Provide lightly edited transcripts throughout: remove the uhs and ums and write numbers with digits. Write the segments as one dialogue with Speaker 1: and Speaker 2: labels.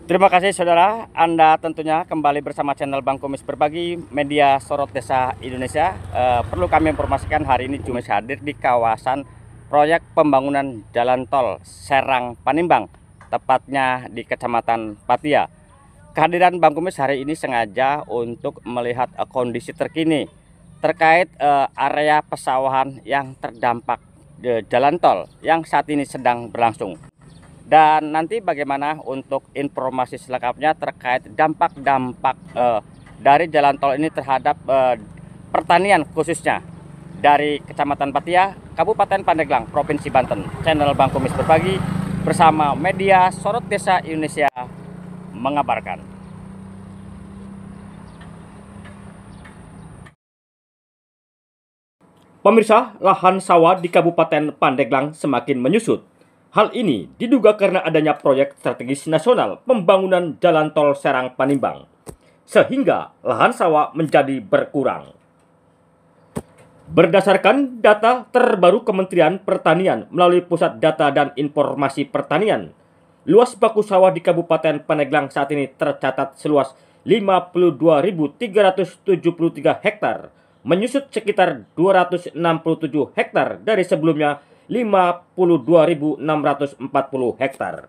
Speaker 1: Terima kasih saudara, Anda tentunya kembali bersama channel Bang Kumis Berbagi Media Sorot Desa Indonesia. Perlu kami informasikan hari ini Kumis hadir di kawasan proyek pembangunan jalan tol Serang Panimbang, tepatnya di Kecamatan Patia. Kehadiran Bang Kumis hari ini sengaja untuk melihat kondisi terkini terkait area pesawahan yang terdampak jalan tol yang saat ini sedang berlangsung. Dan nanti bagaimana untuk informasi selengkapnya terkait dampak-dampak dari jalan tol ini terhadap pertanian khususnya dari Kecamatan Patia, Kabupaten Pandeglang, Provinsi Banten. Channel Bang Kumis Berbagi bersama Media Sorot Desa Indonesia mengabarkan. Pemirsa, lahan sawah di Kabupaten Pandeglang semakin menyusut. Hal ini diduga karena adanya proyek strategis nasional pembangunan jalan tol Serang Panimbang, sehingga lahan sawah menjadi berkurang. Berdasarkan data terbaru Kementerian Pertanian melalui Pusat Data dan Informasi Pertanian, luas baku sawah di Kabupaten Pandeglang saat ini tercatat seluas 52.373 hektar, menyusut sekitar 267 hektar dari sebelumnya 52.640 hektar.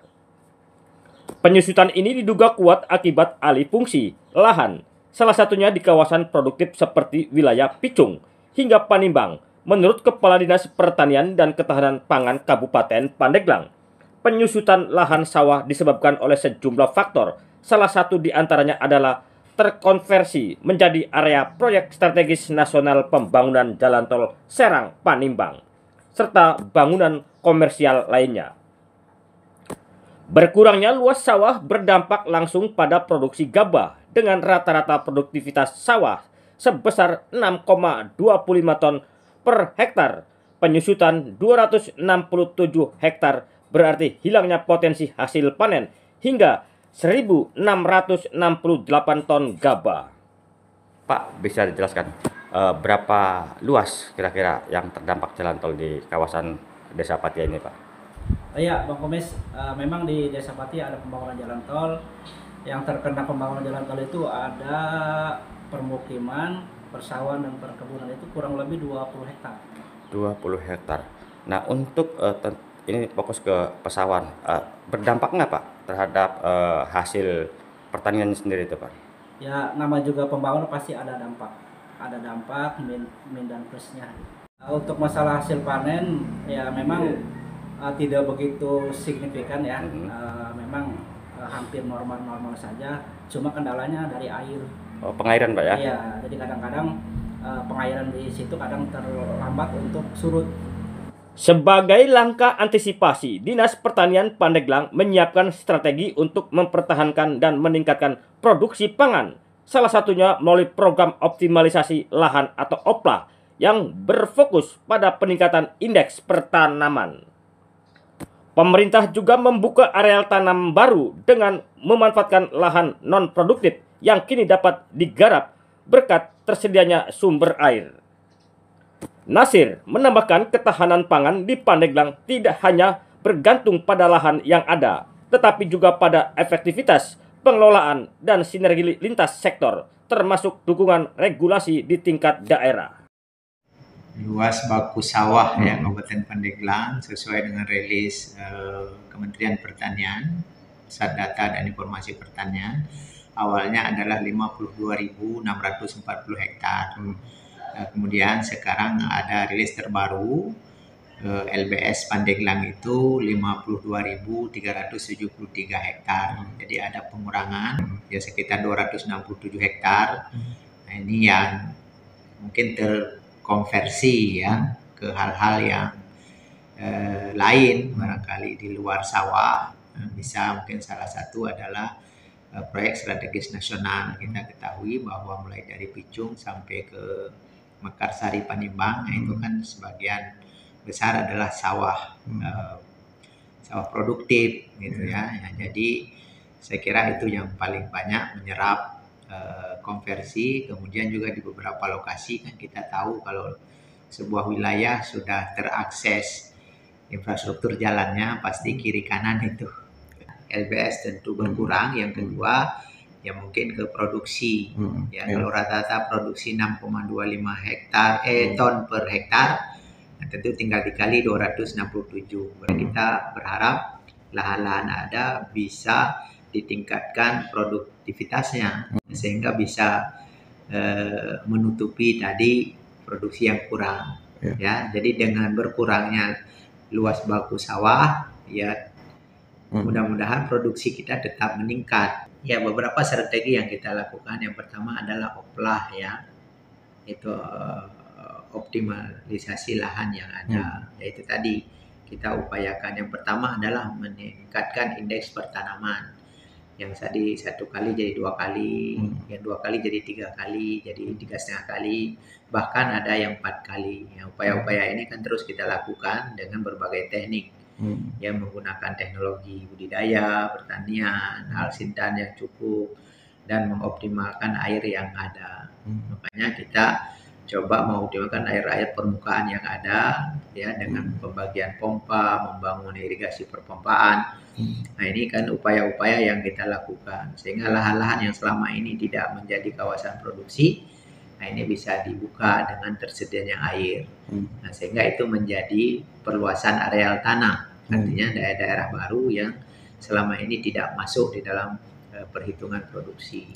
Speaker 1: Penyusutan ini diduga kuat akibat alih fungsi lahan, salah satunya di kawasan produktif seperti wilayah Picung hingga Panimbang. Menurut Kepala Dinas Pertanian dan Ketahanan Pangan Kabupaten Pandeglang, penyusutan lahan sawah disebabkan oleh sejumlah faktor. Salah satu di antaranya adalah terkonversi menjadi area proyek strategis nasional pembangunan jalan tol Serang Panimbang serta bangunan komersial lainnya. Berkurangnya luas sawah berdampak langsung pada produksi gabah dengan rata-rata produktivitas sawah sebesar 6,25 ton per hektar. Penyusutan 267 hektar berarti hilangnya potensi hasil panen hingga 1.668 ton gabah. Pak, bisa dijelaskan berapa luas kira-kira yang terdampak jalan tol di kawasan Desa Patia ini, Pak?
Speaker 2: Iya, Bang Komes, memang di Desa Patia ada pembangunan jalan tol. Yang terkena pembangunan jalan tol itu ada permukiman, persawahan dan perkebunan itu kurang lebih 20 hektar.
Speaker 1: 20 hektar. Nah, untuk ini fokus ke pesawahan, berdampak nggak Pak terhadap hasil pertanian sendiri itu, Pak?
Speaker 2: Ya, nama juga pembangunan pasti ada dampak min dan plusnya. Untuk masalah hasil panen ya memang tidak begitu signifikan ya. Memang hampir normal-normal saja, cuma kendalanya dari air.
Speaker 1: Oh, pengairan Pak ya?
Speaker 2: Iya, jadi kadang-kadang pengairan di situ kadang terlambat untuk surut.
Speaker 1: Sebagai langkah antisipasi, Dinas Pertanian Pandeglang menyiapkan strategi untuk mempertahankan dan meningkatkan produksi pangan. Salah satunya melalui program optimalisasi lahan atau OPLA yang berfokus pada peningkatan indeks pertanaman. Pemerintah juga membuka areal tanam baru dengan memanfaatkan lahan non-produktif yang kini dapat digarap berkat tersedianya sumber air. Nasir menambahkan ketahanan pangan di Pandeglang tidak hanya bergantung pada lahan yang ada, tetapi juga pada efektivitas pengelolaan dan sinergi lintas sektor, termasuk dukungan regulasi di tingkat daerah.
Speaker 3: Luas baku sawah ya Kabupaten Pandeglang sesuai dengan rilis Kementerian Pertanian, Pusat Data dan Informasi Pertanian, awalnya adalah 52.640 hektar. Kemudian sekarang ada rilis terbaru LBS Pandeglang itu 52.373 hektar. Jadi ada pengurangan ya sekitar 267 hektar. Nah, ini yang mungkin terkonversi ya ke hal-hal yang lain barangkali di luar sawah. Bisa mungkin salah satu adalah proyek strategis nasional. Kita ketahui bahwa mulai dari Picung sampai ke Mekarsari Panimbang itu kan sebagian besar adalah sawah sawah produktif gitu ya. Jadi saya kira itu yang paling banyak menyerap konversi. Kemudian juga di beberapa lokasi kan kita tahu kalau sebuah wilayah sudah terakses infrastruktur jalannya pasti kiri kanan itu LBS tentu berkurang. Yang kedua, ya mungkin ke produksi. Ya, kalau rata-rata produksi 6,25 hektar ton per hektar, nah, tentu tinggal dikali 267. Kita berharap lahan-lahan ada bisa ditingkatkan produktivitasnya sehingga bisa menutupi tadi produksi yang kurang. Ya, jadi dengan berkurangnya luas baku sawah, ya mudah-mudahan produksi kita tetap meningkat. Ya, beberapa strategi yang kita lakukan, yang pertama adalah oplah, ya, itu optimalisasi lahan yang ada. Yaitu tadi kita upayakan, yang pertama adalah meningkatkan indeks pertanaman. Yang tadi 1 kali jadi 2 kali, yang 2 kali jadi 3 kali, jadi 3,5 kali, bahkan ada yang 4 kali. Ya, upaya-upaya ini kan terus kita lakukan dengan berbagai teknik, yang menggunakan teknologi budidaya, pertanian, alsintan yang cukup, dan mengoptimalkan air yang ada. Makanya kita coba mengoptimalkan air permukaan yang ada, ya, dengan pembagian pompa, membangun irigasi perpompaan. Nah, ini kan upaya-upaya yang kita lakukan sehingga lahan-lahan yang selama ini tidak menjadi kawasan produksi, nah ini bisa dibuka dengan tersedianya air. Nah, sehingga itu menjadi perluasan areal tanah, artinya daerah-daerah baru yang selama ini tidak masuk di dalam perhitungan produksi.